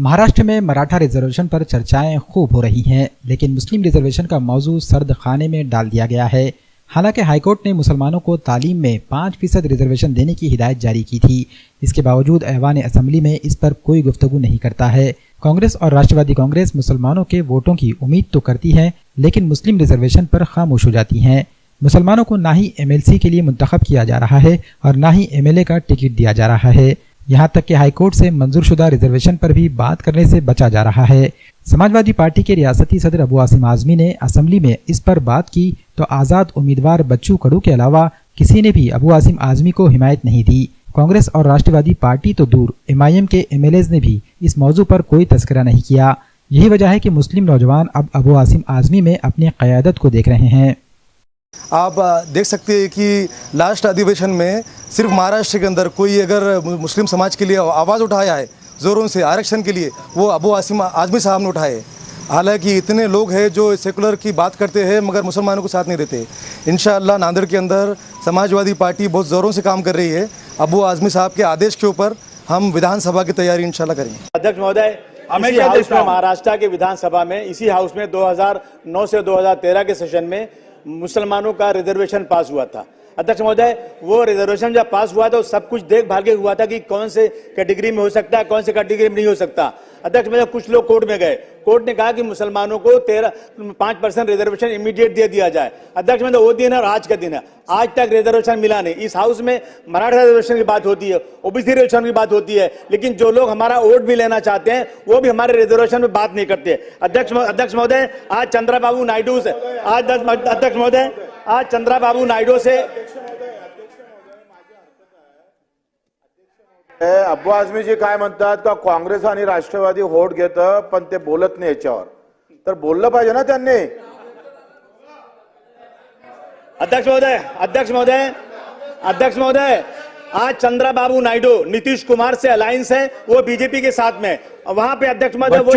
महाराष्ट्र में मराठा रिजर्वेशन पर चर्चाएं खूब हो रही हैं, लेकिन मुस्लिम रिजर्वेशन का मौजू सर्द खाने में डाल दिया गया है। हालांकि हाईकोर्ट ने मुसलमानों को तालीम में 5% रिजर्वेशन देने की हिदायत जारी की थी। इसके बावजूद ऐवान असेंबली में इस पर कोई गुफ्तगू नहीं करता है। कांग्रेस और राष्ट्रवादी कांग्रेस मुसलमानों के वोटों की उम्मीद तो करती है, लेकिन मुस्लिम रिजर्वेशन पर खामोश हो जाती हैं। मुसलमानों को ना ही MLC के लिए मुंतखब किया जा रहा है और ना ही MLA का टिकट दिया जा रहा है। यहाँ तक कि हाईकोर्ट से मंजूरशुदा रिजर्वेशन पर भी बात करने से बचा जा रहा है। समाजवादी पार्टी के रियासती सदर अबू आसिम आजमी ने असेंबली में इस पर बात की तो आज़ाद उम्मीदवार बच्चू कडू के अलावा किसी ने भी अबू आसिम आजमी को हिमायत नहीं दी। कांग्रेस और राष्ट्रवादी पार्टी तो दूर, MIM के MLAs ने भी इस मौजू पर कोई तस्करा नहीं किया। यही वजह है कि मुस्लिम नौजवान अब अबू आसिम आजमी में अपनी क़यादत को देख रहे हैं। आप देख सकते हैं कि लास्ट अधिवेशन में सिर्फ महाराष्ट्र के अंदर कोई अगर मुस्लिम समाज के लिए आवाज़ उठाया है ज़ोरों से आरक्षण के लिए, वो अबू आसिम आजमी साहब ने उठाए। हालांकि इतने लोग हैं जो सेकुलर की बात करते हैं मगर मुसलमानों को साथ नहीं देते। इंशाअल्लाह नांदेड़ के अंदर समाजवादी पार्टी बहुत ज़ोरों से काम कर रही है। अबू आजमी साहब के आदेश के ऊपर हम विधानसभा की तैयारी इंशाअल्लाह करेंगे। अध्यक्ष महोदय, हाउस में महाराष्ट्र के विधानसभा में इसी हाउस में 2009 से 2013 के सेशन में मुसलमानों का रिजर्वेशन पास हुआ था। अध्यक्ष महोदय, वो रिजर्वेशन जब पास हुआ तो सब कुछ देख भाल के हुआ था कि कौन से कैटेगरी में हो सकता है, कौन से कैटेगरी में नहीं हो सकता। अध्यक्ष महोदय, कुछ लोग कोर्ट में गए, कोर्ट ने कहा कि मुसलमानों को 5% रिजर्वेशन इमीडिएट दे दिया जाए। अध्यक्ष महोदय, वो दिन है और आज का दिन है, आज तक रिजर्वेशन मिला नहीं। इस हाउस में मराठा रिजर्वेशन की बात होती है, OBC रिजर्वेशन की बात होती है, लेकिन जो लोग हमारा वोट भी लेना चाहते हैं वो भी हमारे रिजर्वेशन में बात नहीं करते। अध्यक्ष महोदय, आज चंद्रबाबू नायडू से अध्यक्ष महोदय, आज चंद्रबाबू नायडू से अब्बू आझमीजी काय म्हणतात का काँग्रेस आणि राष्ट्रवादी वोट घेतं पण ते बोलत नाही याच्यावर, तर बोललं पाहिजे ना त्यांनी। अध्यक्ष महोदय, आज चंद्रबाबू नायडू नीतीश कुमार से अलायंस है, वो बीजेपी के साथ में, वहां पे अध्यक्ष महोदय वो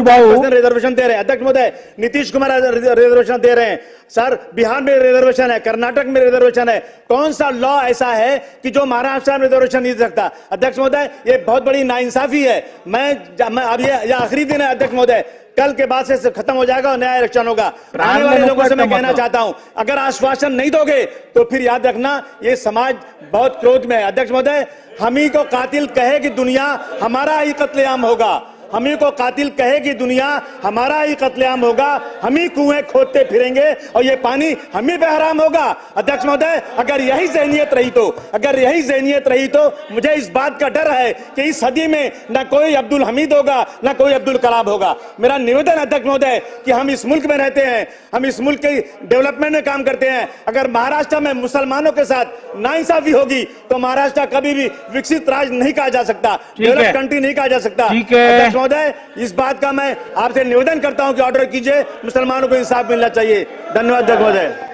रिजर्वेशन दे रहे हैं। अध्यक्ष महोदय, नीतीश कुमार रिजर्वेशन दे रहे हैं सर, बिहार में रिजर्वेशन है, कर्नाटक में रिजर्वेशन है। कौन सा लॉ ऐसा है कि जो महाराष्ट्र में रिजर्वेशन नहीं दे सकता? अध्यक्ष महोदय, ये बहुत बड़ी नाइंसाफी है। मैं अब ये आखिरी दिन है अध्यक्ष महोदय, कल के बाद से खत्म हो जाएगा और नया इलेक्शन होगा। आने वाले लोगों से मैं कहना चाहता हूं, अगर आश्वासन नहीं दोगे तो फिर याद रखना ये समाज बहुत क्रोध में है। अध्यक्ष महोदय, हम ही को कातिल कहे कि दुनिया हमारा ही कत्लेआम होगा, हम ही को कातिल कहे कि दुनिया हमारा ही कत्लेआम होगा, हम ही कुएं खोदते फिरेंगे और ये पानी हम ही पे हराम होगा। अध्यक्ष महोदय, अगर यही ज़हनियत रही तो मुझे इस बात का डर है कि इस सदी में न कोई अब्दुल हमीद होगा न कोई अब्दुल कलाम होगा। मेरा निवेदन अध्यक्ष महोदय कि हम इस मुल्क में रहते हैं, हम इस मुल्क के डेवलपमेंट में काम करते हैं। अगर महाराष्ट्र में मुसलमानों के साथ नाइंसाफी होगी तो महाराष्ट्र कभी भी विकसित राज्य नहीं कहा जा सकता, डेवलप कंट्री नहीं कहा जा सकता। अध्यक्ष महोदय, इस बात का मैं आपसे निवेदन करता हूं कि ऑर्डर कीजिए, मुसलमानों को इंसाफ मिलना चाहिए। धन्यवाद अध्यक्ष महोदय।